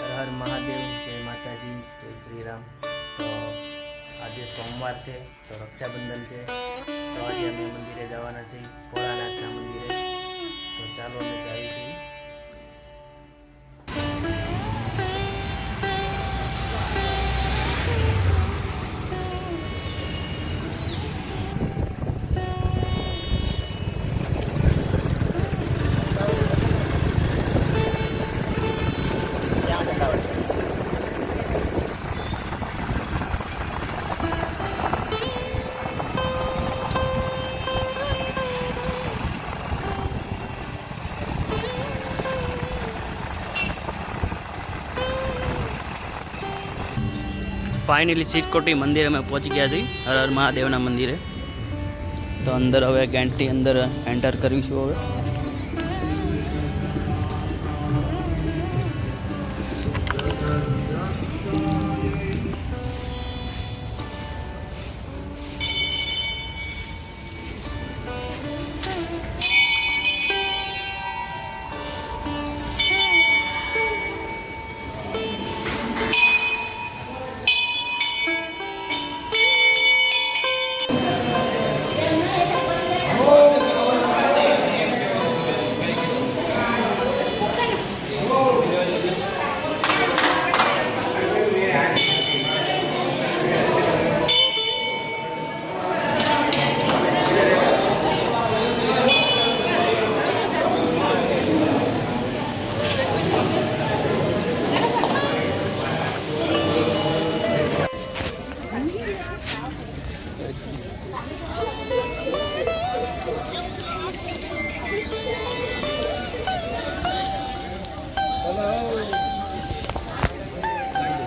હર મહાદેવ, જય માતાજી, જય શ્રી રામ। તો આજે સોમવાર છે, તો રક્ષાબંધન છે, તો આજે અમે મંદિરે જવાના છીએ, ભોળાનાથના મંદિરે। તો ચાલો અમે જઈએ છીએ। फाइनली सीटकोटी मंदिर में पहुंच गया छी, हर हर महादेव मंदिर। तो अंदर हवे गेंटी अंदर एंटर करीशुं हवे।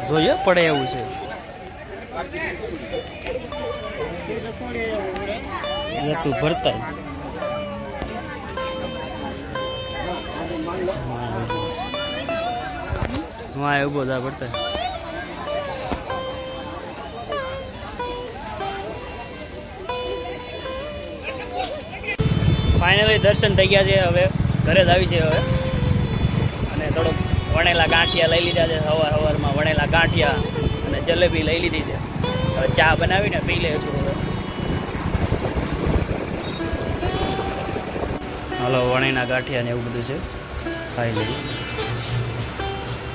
જોઈએ પડે એવું છે, તું ભરતા હા એવું બધા ભરતા। ફાઇનલી દર્શન થઈ ગયા છે, હવે ઘરે જ આવી છે હવે। અને થોડુંક વણેલા ગાંઠિયા લઈ લીધા છે, સવારમાં વણેલા ગાંઠિયા અને જલેબી લઈ લીધી છે। હવે ચા બનાવીને પી લઈશું હવે। હાલો, વણેલા ગાંઠિયા ને એવું બધું છે, ખાઈ લઈએ।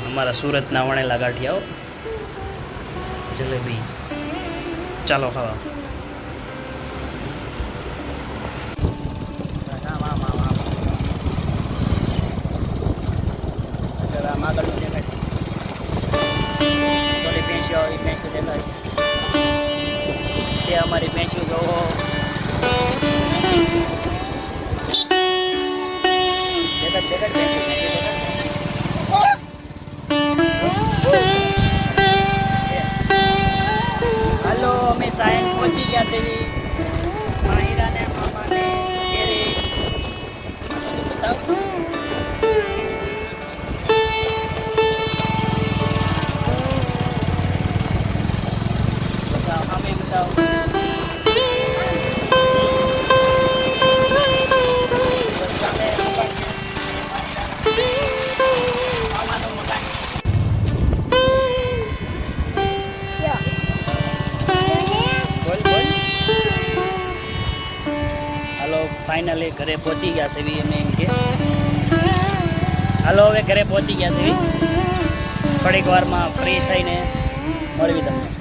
અમારા સુરતના વણેલા ગાંઠિયાઓ, જલેબી, ચાલો ખાવા। हमारी भैंसों जो हेलो हमें सायन पहुंची गया थे माहिरा ने मामा ने बताओ हमें बताओ। फाइनली घरे पहुंची गया से भी अमे एम के हालो हवे घरे पहुंची गया से थोड़ीक वार में फ्री थईने मळवी तमने।